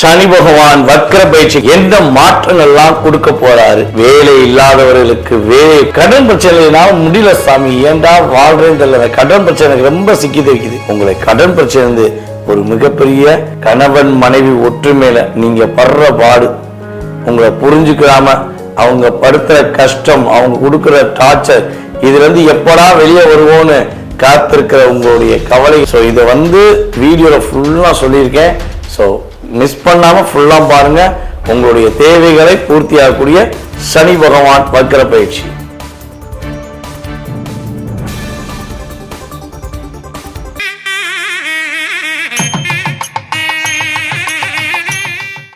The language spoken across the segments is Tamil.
சனி பகவான் வக்ர பயிற்சி எந்த மாற்றங்கள்லாம் கொடுக்க போறாரு? வேலை இல்லாதவர்களுக்கு வேலை, கடன் பிரச்சனைனால முடியல சாமி, ஏண்டா வாழ்றேன்னு தெரியல, கடன் பிரச்சனை ரொம்ப சிக்கி வைக்குது. உங்களை கடன் பிரச்சனை ஒரு மிகப்பெரிய கணவன் மனைவி ஒற்றுமையில நீங்க படுற பாடு, உங்களை புரிஞ்சுக்காம அவங்க படுத்துற கஷ்டம், அவங்க கொடுக்கிற டார்ச்சர், இதுல இருந்து எப்படா வெளியே வருவோன்னு காத்திருக்கிற உங்களுடைய கவலை. ஸோ இதை வீடியோல ஃபுல்லா சொல்லியிருக்கேன். ஸோ மிஸ் பண்ணாம ஃபுல்லா பாருங்க. உங்களுடைய தேவைகளை பூர்த்தியாகக்கூடிய சனி பகவான் வக்ர பயிற்சி.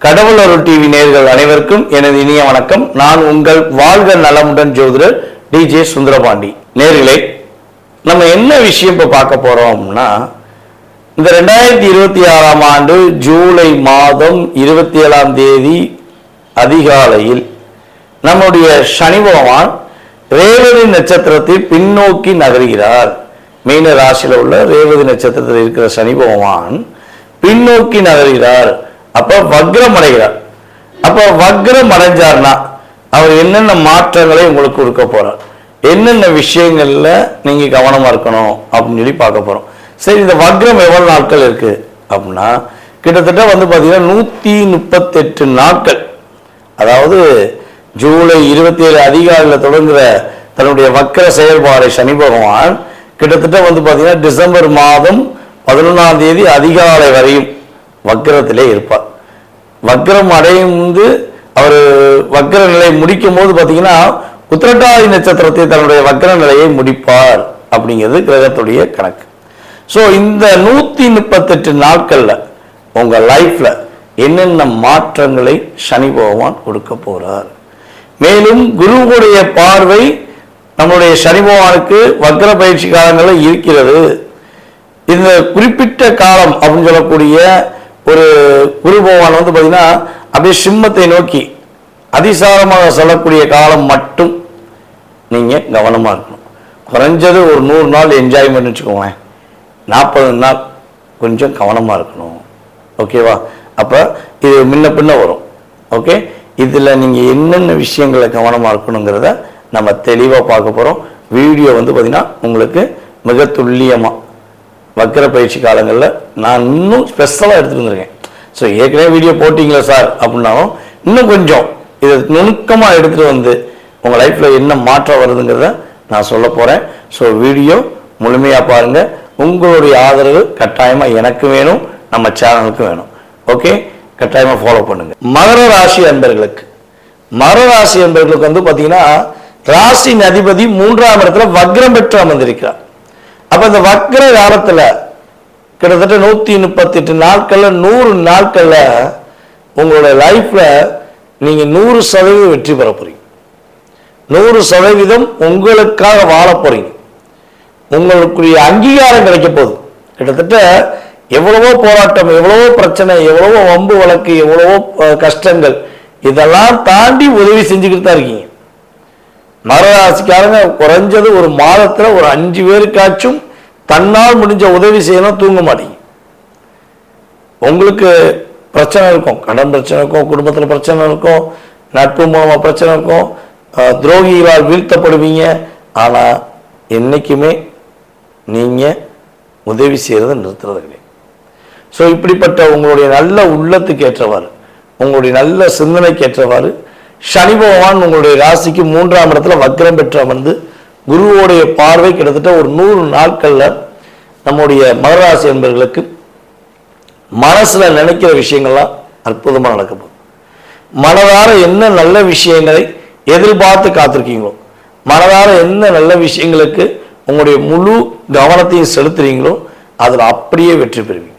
கடவுள் அருள் டிவி நேயர்கள் அனைவருக்கும் எனது இனிய வணக்கம். நான் உங்கள் வாழ்க நலமுடன் ஜோதிடர் டிஜே சுந்தரபாண்டி. நேயர்களே, நம்ம என்ன விஷயம் இப்ப பார்க்க போறோம்னா, இந்த 2026ஆம் ஆண்டு ஜூலை மாதம் 27ஆம் தேதி அதிகாலையில் நம்முடைய சனி பகவான் ரேவதி நட்சத்திரத்தில் பின்னோக்கி நகர்கிறார். மீன ராசியில் உள்ள ரேவதி நட்சத்திரத்தில் இருக்கிற சனி பகவான் பின்னோக்கி நகர்கிறார். அப்ப வக்ரம் அடைகிறார். அப்ப வக்ரம் அடைஞ்சார்னா அவர் என்னென்ன மாற்றங்களை உங்களுக்கு கொடுக்க போறார், என்னென்ன விஷயங்கள்ல நீங்க கவனமா இருக்கணும் அப்படின்னு சொல்லி பார்க்க போறோம். சரி, இந்த வக்ரம் எவ்வளவு நாட்கள் இருக்கு அப்படின்னா, கிட்டத்தட்ட பாத்தீங்கன்னா 138 நாட்கள். அதாவது ஜூலை 27 அதிகாலையில் தொடங்குற தன்னுடைய வக்ர செயல்பாடை சனி பகவான் கிட்டத்தட்ட பாத்தீங்கன்னா டிசம்பர் மாதம் 11ஆம் தேதி அதிகாலை வரையும் வக்ரத்திலே இருப்பார். வக்ரம் அடையும் அவர் வக்ர நிலை முடிக்கும் போது பாத்தீங்கன்னா உத்திரட்டாதி நட்சத்திரத்தை தன்னுடைய வக்ர நிலையை முடிப்பார் அப்படிங்கிறது கிரகத்துடைய கணக்கு. ஸோ இந்த 138 நாட்கள்ல உங்க லைஃப்ல என்னென்ன மாற்றங்களை சனி பகவான் கொடுக்க போறார். மேலும் குருவுடைய பார்வை நம்முடைய சனி பகவானுக்கு வக்ர பயிற்சி காலங்களில் இருக்கிறது. இந்த குறிப்பிட்ட காலம் அப்படின்னு சொல்லக்கூடிய ஒரு குரு பகவான் பாத்தீங்கன்னா அப்படியே சிம்மத்தை நோக்கி அதிசாரமாக சொல்லக்கூடிய காலம் மட்டும் நீங்க கவனமா இருக்கணும். குறைஞ்சது ஒரு 100 நாள் என்ஜாய்மெண்ட் வச்சுக்கோங்க, 40 நாள் கொஞ்சம் கவனமா இருக்கணும். ஓகேவா? அப்ப இது முன்ன பின்ன வரும். ஓகே, இதுல நீங்க என்னென்ன விஷயங்களை கவனமா இருக்கணுங்கிறத நம்ம தெளிவா பார்க்க போறோம். வீடியோ பாத்தீங்கன்னா உங்களுக்கு மிக துல்லியமா வக்ர பயிற்சி காலங்களில் நான் இன்னும் ஸ்பெஷலாக எடுத்துட்டு வந்திருக்கேன். ஸோ ஏற்கனவே வீடியோ போட்டிங்களா சார் அப்படின்னாலும் இன்னும் கொஞ்சம் இதை நுணுக்கமாக எடுத்துகிட்டு உங்கள் லைஃப்பில் என்ன மாற்றம் வருதுங்கிறத நான் சொல்ல போகிறேன். ஸோ வீடியோ முழுமையாக பாருங்கள். உங்களுடைய ஆதரவு கட்டாயமாக எனக்கு வேணும், நம்ம சேனலுக்கு வேணும். ஓகே, கட்டாயமாக ஃபாலோ பண்ணுங்க. மகர ராசி அன்பர்களுக்கு பார்த்தீங்கன்னா ராசியின் அதிபதி 3ஆம் இடத்துல வக்ரம் பெற்று அமர்ந்திருக்கிறார். அப்ப இந்த வக்ர காலத்துல கிட்டத்தட்ட 138 நாட்கள்ல 100 நாட்கள்ல உங்களுடைய லைஃப்ல நீங்க 100% வெற்றி பெற போறீங்க. 100% உங்களுக்காக வாழ போறீங்க. உங்களுக்குரிய அங்கீகாரம் கிடைக்க போகுது. கிட்டத்தட்ட எவ்வளவோ போராட்டம், எவ்வளவோ பிரச்சனை, எவ்வளவோ வம்பு வழக்கு, எவ்வளவோ கஷ்டங்கள், இதெல்லாம் தாண்டி உதவி செஞ்சுக்கிட்டு தான் இருக்கீங்க. மகராசிக்காரங்க குறைஞ்சது ஒரு மாதத்துல ஒரு 5 பேருக்காச்சும் தன்னால் முடிஞ்ச உதவி செய்யணும். தூங்க மாட்டீங்க. உங்களுக்கு பிரச்சனை இருக்கும், கடன் பிரச்சனை இருக்கும், குடும்பத்தில் பிரச்சனை இருக்கும், நட்பு மூலமா பிரச்சனை இருக்கும், துரோகிகளால் வீழ்த்தப்படுவீங்க. ஆனா என்னைக்குமே நீங்க உதவி செய்யறதை நிறுத்துறது கிடையாது. ஸோ இப்படிப்பட்ட உங்களுடைய நல்ல உள்ளத்துக்கு ஏற்றவாறு, உங்களுடைய நல்ல சிந்தனைக்கு ஏற்றவாறு சனி பகவான் உங்களுடைய ராசிக்கு 3ஆம் இடத்துல வக்ரம் பெற்று அமர்ந்து குருவோடைய பார்வை கிட்டத்தட்ட ஒரு 100 நாட்கள்ல நம்முடைய மகராசி என்பவர்களுக்கு மனசுல நினைக்கிற விஷயங்கள்லாம் அற்புதமா நடக்க போகுது. மனதார என்ன நல்ல விஷயங்களை எதிர்பார்த்து காத்திருக்கீங்களோ, மனதார என்ன நல்ல விஷயங்களுக்கு உங்களுடைய முழு கவனத்தையும் செலுத்துறீங்களோ அதுல அப்படியே வெற்றி பெறுவீங்க.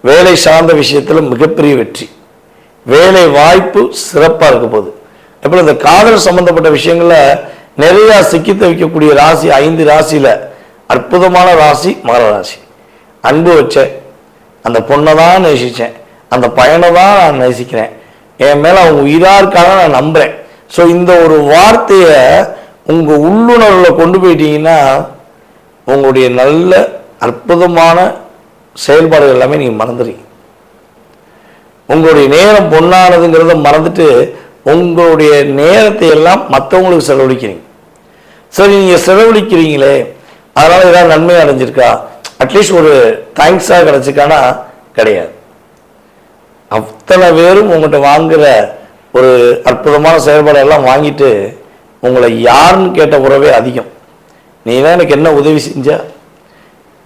வேலை சார்ந்த விஷயத்துல மிகப்பெரிய வெற்றி, வேலை வாய்ப்பு சிறப்பா இருக்க போகுது. அப்ப இந்த காதல் சம்பந்தப்பட்ட விஷயங்கள்ல நிறைய சிக்கி தவிக்கக்கூடிய ராசி 5 ராசியில அற்புதமான ராசி மகர ராசி. அன்பு வச்சேன், அந்த பொண்ணை தான் நேசிச்சேன், அந்த பையனை தான் நான் நேசிக்கிறேன், என் மேல அவங்க உயிரா இருக்காக நான் நம்புறேன். ஸோ இந்த ஒரு வார்த்தைய உங்க உள்ளுணர்வுல கொண்டு போயிட்டீங்கன்னா உங்களுடைய நல்ல அற்புதமான செயல்பாடுகள் எல்லாமே நீங்க மறந்துடுறீங்க. உங்களுடைய நேரம் பொன்னானதுங்கிறத மறந்துட்டு உங்களுடைய நேரத்தை எல்லாம் மற்றவங்களுக்கு செலவழிக்கிறீங்க. சரி, நீங்கள் செலவழிக்கிறீங்களே, அதனால் ஏதாவது நன்மை அடைஞ்சிருக்கா, அட்லீஸ்ட் ஒரு தேங்க்ஸாக கிடச்சிருக்கானா? கிடையாது. அத்தனை பேரும் உங்கள்கிட்ட வாங்குகிற ஒரு அற்புதமான செயல்பாடெல்லாம் வாங்கிட்டு உங்களை யாருன்னு கேட்ட உறவே அதிகம். நீ தான் எனக்கு என்ன உதவி செஞ்ச,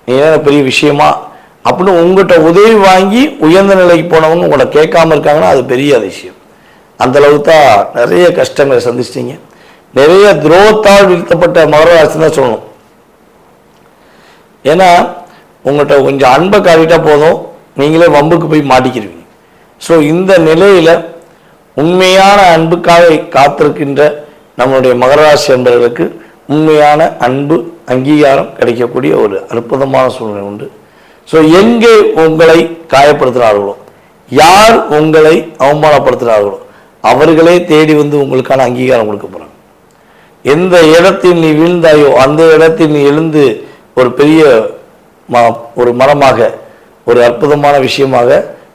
நீ தான் எனக்கு பெரிய விஷயமா அப்படின்னு உங்கள்கிட்ட உதவி வாங்கி உயர்ந்த நிலைக்கு போனவங்க உங்களை கேட்காம இருக்காங்கன்னா அது பெரிய அதிசயம். அந்தளவுக்கு தான் நிறைய கஷ்டங்களை சந்திச்சிட்டீங்க. நிறைய துரோகத்தால் வீழ்த்தப்பட்ட மகர ராசி தான் சொல்லணும். ஏன்னா உங்கள்கிட்ட கொஞ்சம் அன்பை காட்டிட்டா போதும், நீங்களே வம்புக்கு போய் மாட்டிக்கிருவீங்க. ஸோ இந்த நிலையில் உண்மையான அன்புக்காக காத்திருக்கின்ற நம்மளுடைய மகர ராசி என்பவர்களுக்கு உண்மையான அன்பு அங்கீகாரம் கிடைக்கக்கூடிய ஒரு அற்புதமான சூழ்நிலை உண்டு. ஸோ எங்கே உங்களை காயப்படுத்தினார்களோ, யார் உங்களை அவமானப்படுத்தினார்களோ அவர்களே தேடி வந்து உங்களுக்கான அங்கீகாரம் கொடுக்க போகிறாங்க. எந்த இடத்தில் நீ வீழ்ந்தாயோ அந்த இடத்தில் நீ எழுந்து ஒரு பெரிய ஒரு மரமாக, ஒரு அற்புதமான விஷயமாக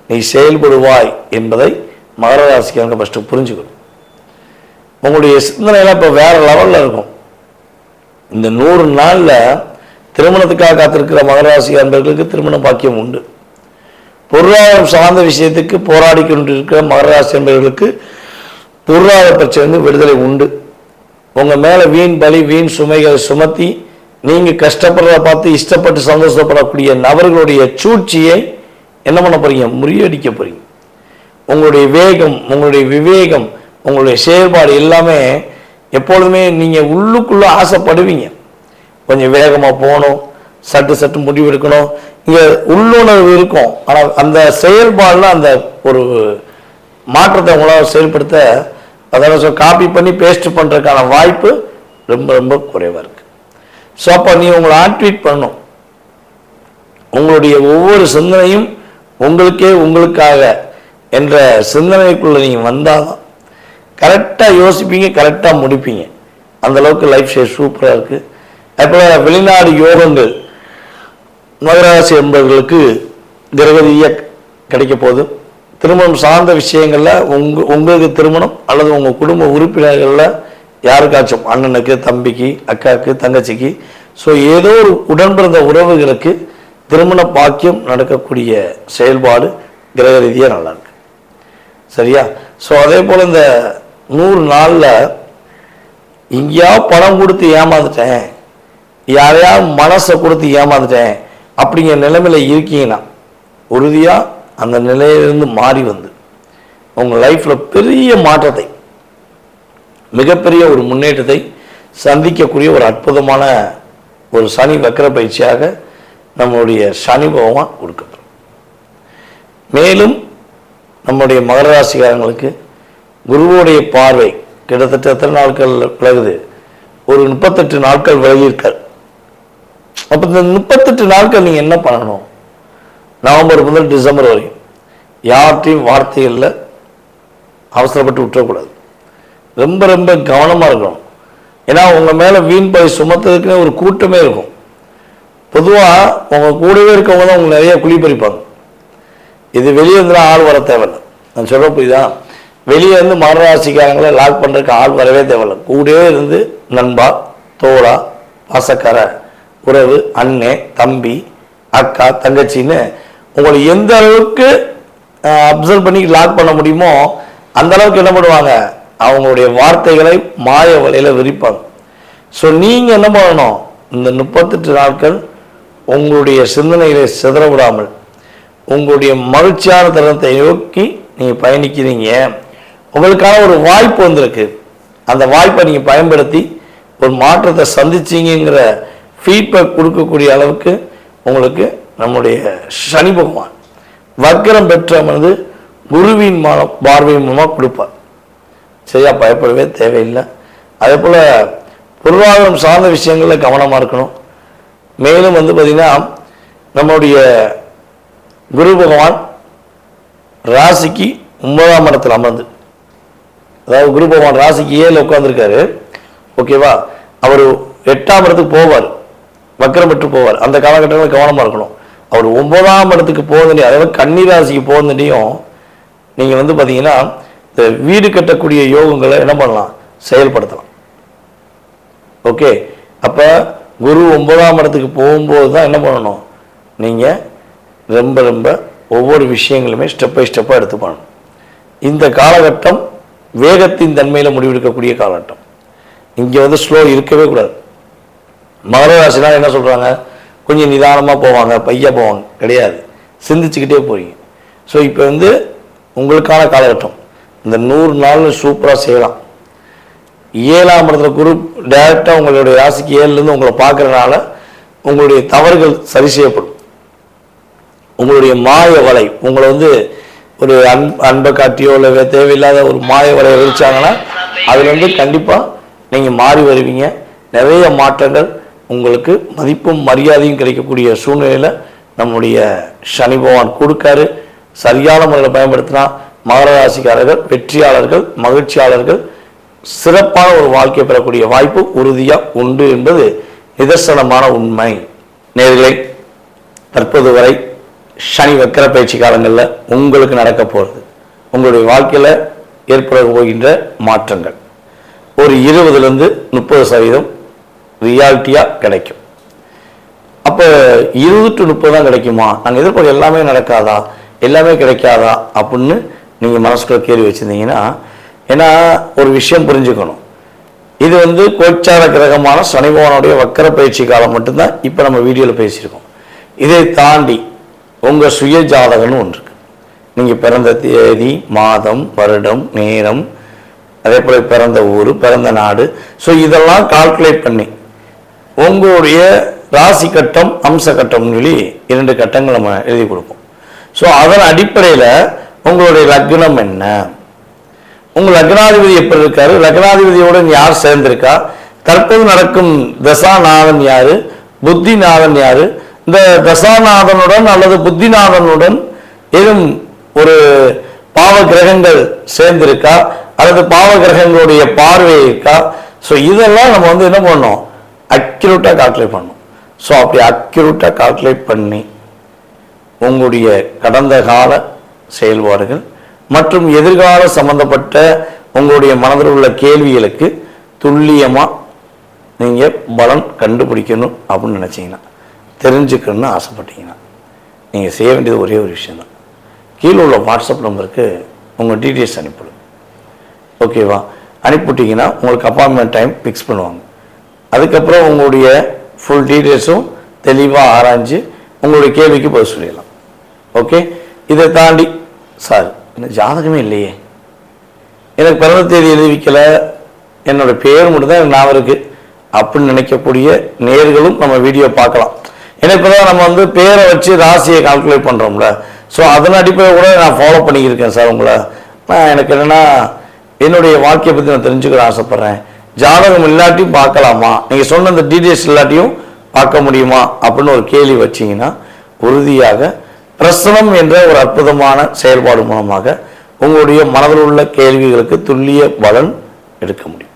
நீ செயல்படுவாய் என்பதை மகர ராசிக்காரங்க ஃபஸ்ட்டு புரிஞ்சுக்கணும். உங்களுடைய சிந்தனையெல்லாம் இப்போ வேற லெவலில் இருக்கும். இந்த 100 நாளில் திருமணத்துக்காக காத்திருக்கிற மகர ராசி அன்பர்களுக்கு திருமண பாக்கியம் உண்டு. பொருளாதாரம் சார்ந்த விஷயத்துக்கு போராடி கொண்டிருக்கிற மகர ராசி அன்பர்களுக்கு பொருளாதார பிரச்சனை விடுதலை உண்டு. உங்கள் மேலே வீண் பலி வீண் சுமைகளை சுமத்தி நீங்கள் கஷ்டப்படுறத பார்த்து இஷ்டப்பட்டு சந்தோஷப்படக்கூடிய நபர்களுடைய சூழ்ச்சியை என்ன பண்ண போறீங்க? முறியடிக்க போறீங்க. உங்களுடைய வேகம், உங்களுடைய விவேகம், உங்களுடைய செயல்பாடு எல்லாமே எப்பொழுதுமே நீங்கள் உள்ளுக்குள்ளே ஆசைப்படுவீங்க. கொஞ்சம் வேகமாக போகணும், சட்டு முடிவு எடுக்கணும், இங்கே உள்ளுணர்வு இருக்கும். ஆனால் அந்த செயல்பாடில் அந்த ஒரு மாற்றத்தை உங்களால் செயல்படுத்த, அதாவது காப்பி பண்ணி பேஸ்ட் பண்ணுறதுக்கான வாய்ப்பு ரொம்ப ரொம்ப குறைவாக இருக்குது. ஸோ அப்போ நீ உங்களை ஆக்டிவேட் பண்ணணும். உங்களுடைய ஒவ்வொரு சிந்தனையும் உங்களுக்காக என்ற சிந்தனைக்குள்ளே நீங்கள் வந்தால் தான் கரெக்டாக யோசிப்பீங்க, கரெக்டாக முடிப்பீங்க. அந்தளவுக்கு லைஃப் ஸ்டைல் சூப்பராக இருக்குது. அதுபோல் வெளிநாடு யோகங்கள் மகராசி என்பவர்களுக்கு கிரகரீதியாக கிடைக்க போகுது. திருமணம் சார்ந்த விஷயங்களில் உங்களுக்கு திருமணம் அல்லது உங்கள் குடும்ப உறுப்பினர்களில் யாருக்காச்சும் அண்ணனுக்கு, தம்பிக்கு, அக்காவுக்கு, தங்கச்சிக்கு, ஸோ ஏதோ ஒரு உடன்பிறந்த உறவுகளுக்கு திருமண பாக்கியம் நடக்கக்கூடிய செயல்பாடு கிரக ரீதியாக நல்லாயிருக்கு. சரியா? ஸோ அதே போல் இந்த 100 நாளில் எங்கேயாவது பணம் கொடுத்து ஏமாந்துட்டேன், யாரையாவது மனசை கொடுத்து ஏமாந்துட்டேன் அப்படிங்கிற நிலைமையில் இருக்கீங்கன்னா உறுதியாக அந்த நிலையிலிருந்து மாறி வந்து உங்கள் லைஃப்பில் பெரிய மாற்றத்தை, மிகப்பெரிய ஒரு முன்னேற்றத்தை சந்திக்கக்கூடிய ஒரு அற்புதமான ஒரு சனி வக்கர பயிற்சியாக நம்முடைய சனி பகவான் கொடுக்கப்படும். மேலும் நம்முடைய மகர ராசிக்காரங்களுக்கு குருவுடைய பார்வை கிட்டத்தட்ட எத்தனை நாட்கள் விலகுது? ஒரு 38 நாட்கள் விலகியிருக்கார். அப்போ இந்த 38 நாட்கள் நீங்கள் என்ன பண்ணணும்? நவம்பர் முதல் டிசம்பர் வரையும் யார்கிட்டையும் வார்த்தைகளில் அவசரப்பட்டு விட்டுறக்கூடாது. ரொம்ப ரொம்ப கவனமாக இருக்கணும். ஏன்னா உங்கள் மேலே வீண் பழி சுமத்துறதுக்குன்னு ஒரு கூட்டமே இருக்கும். பொதுவாக உங்கள் கூடவே இருக்கவங்க தான் உங்களுக்கு நிறைய குழி பறிப்பாங்க. இது வெளியே இருந்தால் ஆள் வர தேவையில்லை. நான் சொல்ல புரியுதா? வெளியே இருந்து மகர ராசிக்காரங்களை லாக் பண்ணுறதுக்கு ஆள் வரவே தேவையில்லை. கூடவே இருந்து நண்பா, தோழா, பாசக்கார உறவு, அண்ணே, தம்பி, அக்கா, தங்கச்சின்னு உங்களை எந்த அளவுக்கு அப்சர்வ் பண்ணி லாக் பண்ண முடியுமோ அந்த அளவுக்கு என்ன பண்ணுவாங்க? அவங்களுடைய வார்த்தைகளை மாய வலையில் விரிப்பாங்க. ஸோ நீங்கள் என்ன பண்ணணும்? இந்த 38 நாட்கள் உங்களுடைய சிந்தனைகளை சிதற விடாமல் உங்களுடைய மகிழ்ச்சியான தருணத்தை நோக்கி நீங்கள் பயணிக்கிறீங்க. உங்களுக்கான ஒரு வாய்ப்பு வந்திருக்கு. அந்த வாய்ப்பை நீங்கள் பயன்படுத்தி ஒரு மாற்றத்தை சந்திச்சிங்கிற ஃபீட்பேக் கொடுக்கக்கூடிய அளவுக்கு உங்களுக்கு நம்முடைய சனி பகவான் வக்கரம் பெற்றமது குருவின் பார்வை மூலமாக கொடுப்பார். சரியா? பயப்படவே தேவையில்லை. அதே போல் பொருளாதாரம் சார்ந்த விஷயங்களில் கவனமாக இருக்கணும். மேலும் பார்த்திங்கன்னா நம்முடைய குரு பகவான் ராசிக்கு 9ஆம் இடத்தில் அமர்ந்து, அதாவது குரு பகவான் ராசிக்கு 7 உட்காந்துருக்காரு. ஓகேவா? அவர் 8ஆம் இடத்துக்கு போவார், வக்கரம் பெற்று போவார். அந்த காலகட்டங்களில் கவனமாக இருக்கணும். அவர் 9ஆம் இடத்துக்கு போகுதுலையும், அதாவது கன்னி ராசிக்கு போகுதுலையும் நீங்கள் வந்து பார்த்தீங்கன்னா இந்த வீடு கட்டக்கூடிய யோகங்களை என்ன பண்ணலாம், செயல்படுத்தலாம். ஓகே, அப்போ குரு 9ஆம் இடத்துக்கு போகும்போது தான் என்ன பண்ணணும், நீங்கள் ரொம்ப ரொம்ப ஒவ்வொரு விஷயங்களுமே ஸ்டெப் பை ஸ்டெப்பாக எடுத்து பண்ணணும். இந்த காலகட்டம் வேகத்தின் தன்மையில் முடிவெடுக்கக்கூடிய காலகட்டம். இங்கே வந்து ஸ்லோ இருக்கவே கூடாது. மகர ராசினால் என்ன சொல்கிறாங்க, கொஞ்சம் நிதானமாக போவாங்க, பையா போவாங்க, கிடையாது, சிந்திச்சுக்கிட்டே போறீங்க. ஸோ இப்போ வந்து உங்களுக்கான காலகட்டம். இந்த 100 நாள் சூப்பராக செய்யலாம். 7ஆம் இடத்துல குரு டைரெக்டாக உங்களுடைய ராசிக்கு 7லேருந்து உங்களை பார்க்குறதுனால உங்களுடைய தவறுகள் சரி செய்யப்படும். உங்களுடைய மாய வலை உங்களை வந்து ஒரு அன்பை காட்டியோ இல்லை தேவையில்லாத ஒரு மாய வலையை விரிச்சாங்கன்னா அதுலேருந்து கண்டிப்பாக நீங்கள் மாறி வருவீங்க. நிறைய மாற்றங்கள் உங்களுக்கு மதிப்பும் மரியாதையும் கிடைக்கக்கூடிய சூழ்நிலையில் நம்முடைய சனி பகவான் கொடுக்காரு. சரியான முறையில் பயன்படுத்தினா மகர ராசிக்காரர்கள் வெற்றியாளர்கள், மகிழ்ச்சியாளர்கள், சிறப்பான ஒரு வாழ்க்கை பெறக்கூடிய வாய்ப்பு உறுதியாக உண்டு என்பது நிதர்சனமான உண்மை. நேயர்களே, தற்போது வரை சனி வக்கர பயிற்சி காலங்களில் உங்களுக்கு நடக்க போகிறது, உங்களுடைய வாழ்க்கையில் ஏற்பட போகின்ற மாற்றங்கள் ஒரு 20லேருந்து 30% ரியாலிட்டியாக கிடைக்கும். அப்போ 20 to 30 தான் கிடைக்குமா, நாங்கள் எதிர்பார்க்க எல்லாமே நடக்காதா, எல்லாமே கிடைக்காதா அப்படின்னு நீங்கள் மனசுக்குள்ள கேள்வி வச்சுருந்தீங்கன்னா, ஏன்னா ஒரு விஷயம் புரிஞ்சுக்கணும், இது வந்து கோச்சார கிரகமான சனி பகவானுடைய வக்கர பயிற்சி காலம் மட்டும்தான் இப்போ நம்ம வீடியோவில் பேசியிருக்கோம். இதை தாண்டி உங்கள் சுய ஜாதகம்னு ஒன்று இருக்கு. நீங்கள் பிறந்த தேதி, மாதம், வருடம், நேரம், அதே போல் பிறந்த ஊர், பிறந்த நாடு, ஸோ இதெல்லாம் கால்குலேட் பண்ணி உங்களுடைய ராசி கட்டம், அம்ச கட்டம்னு சொல்லி 2 கட்டங்கள் நம்ம எழுதி கொடுப்போம். ஸோ அதன் அடிப்படையில் உங்களுடைய லக்னம் என்ன, உங்கள் லக்னாதிபதி எப்படி இருக்காரு, லக்னாதிபதியோடு யார் சேர்ந்திருக்கா, தற்போது நடக்கும் தசாநாதன் யாரு, புத்திநாதன் யாரு, இந்த தசாநாதனுடன் அல்லது புத்திநாதனுடன் ஏதும் ஒரு பாவ கிரகங்கள் சேர்ந்திருக்கா அல்லது பாவ கிரகங்களுடைய பார்வை இருக்கா. ஸோ இதெல்லாம் நம்ம வந்து என்ன பண்ணோம், அக்யூரேட்டாக கால்குலேட் பண்ணணும். ஸோ அப்படி அக்யூரேட்டாக கால்குலேட் பண்ணி உங்களுடைய கடந்த கால செயல்பாடுகள் மற்றும் எதிர்கால சம்பந்தப்பட்ட உங்களுடைய மனதில் உள்ள கேள்விகளுக்கு துல்லியமாக நீங்கள் பலன் கண்டுபிடிக்கணும் அப்படின்னு நினச்சிங்கன்னா, தெரிஞ்சுக்கணும்னு ஆசைப்பட்டீங்கன்னா நீங்கள் செய்ய வேண்டியது ஒரே ஒரு விஷயந்தான். கீழே உள்ள வாட்ஸ்அப் நம்பருக்கு உங்கள் டீட்டெயில்ஸ் அனுப்பிவிடும். ஓகேவா, அனுப்பிவிட்டிங்கன்னா உங்களுக்கு அப்பாயின்மெண்ட் டைம் ஃபிக்ஸ் பண்ணுவாங்க. அதுக்கப்புறம் உங்களுடைய ஃபுல் டீட்டெயில்ஸும் தெளிவாக ஆராய்ஞ்சு உங்களுடைய கேள்விக்கு பதில் சொல்லிடலாம். ஓகே, இதை தாண்டி சார் எனக்கு ஜாதகமே இல்லையே, எனக்கு பிறந்த தேதி எழுதி வைக்கலை, என்னோடய பேர் மட்டும்தான் எனக்கு ஞாபகம் இருக்குது அப்படின்னு நினைக்கக்கூடிய நேர்களும் நம்ம வீடியோ பார்க்கலாம். ஏன்னா இப்போ தான் நம்ம வந்து பேரை வச்சு ராசியை கால்குலேட் பண்ணுறோம்ல, ஸோ அதன் அடிப்படையில் கூட நான் ஃபாலோ பண்ணிக்கிருக்கேன் சார் உங்களை. நான் எனக்கு என்னென்னா என்னுடைய வாழ்க்கையை பற்றி நான் தெரிஞ்சுக்கிற ஆசைப்பட்றேன், ஜாதகம் இல்லாட்டியும் பார்க்கலாமா, நீங்கள் சொன்ன அந்த டீட்டெயில்ஸ் இல்லாட்டியும் பார்க்க முடியுமா அப்படின்னு ஒரு கேள்வி வச்சிங்கன்னா உறுதியாக பிரசனம் என்ற ஒரு அற்புதமான செயல்பாடு மூலமாக உங்களுடைய மனதில் உள்ள கேள்விகளுக்கு துல்லிய பலன் எடுக்க முடியும்.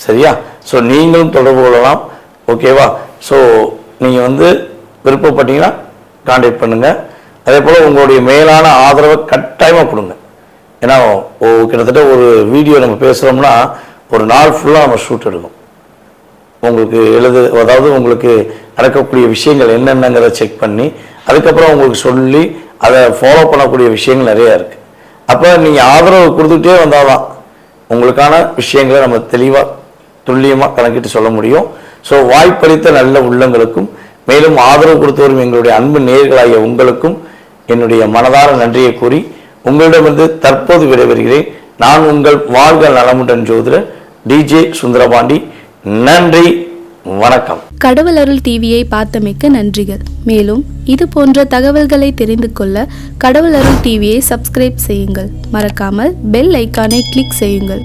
சரியா? ஸோ நீங்களும் தொடர்பு கொள்ளலாம். ஓகேவா? ஸோ நீங்கள் வந்து விருப்பப்பட்டீங்கன்னா கான்டாக்ட் பண்ணுங்கள். அதே போல் உங்களுடைய மேலான ஆதரவை கட்டாயமாக கொடுங்க. ஏன்னா கிட்டத்தட்ட ஒரு வீடியோ நம்ம பேசுகிறோம்னா ஒரு நாள் ஃபுல்லாக நம்ம ஷூட் எடுக்கும். உங்களுக்கு அதாவது உங்களுக்கு நடக்கக்கூடிய விஷயங்கள் என்னென்னங்கிறத செக் பண்ணி அதுக்கப்புறம் உங்களுக்கு சொல்லி அதை ஃபாலோ பண்ணக்கூடிய விஷயங்கள் நிறையா இருக்குது. அப்போ நீங்கள் ஆதரவு கொடுத்துக்கிட்டே வந்தால் தான் உங்களுக்கான விஷயங்களை நம்ம தெளிவாக துல்லியமாக கணக்கிட்டு சொல்ல முடியும். ஸோ வாய்ப்பளித்த நல்ல உள்ளங்களுக்கும் மேலும் ஆதரவு கொடுத்து வரும் எங்களுடைய அன்பு நேயர்களாகிய உங்களுக்கும் என்னுடைய மனதார நன்றியை கூறி உங்களிடமிருந்து தற்போது விடைபெறுகிறேன். நான் உங்கள் வாழ்க நலமுடன் ஜோதிடர் டிஜே சுந்தரபாண்டி. நன்றி, வணக்கம். கடவுள் அருள் டிவியை பார்த்தமைக்கு நன்றிகள். மேலும் இது போன்ற தகவல்களை தெரிந்து கொள்ள கடவுள் அருள் டிவியை சப்ஸ்கிரைப் செய்யுங்கள். மறக்காமல் பெல் ஐக்கானை கிளிக் செய்யுங்கள்.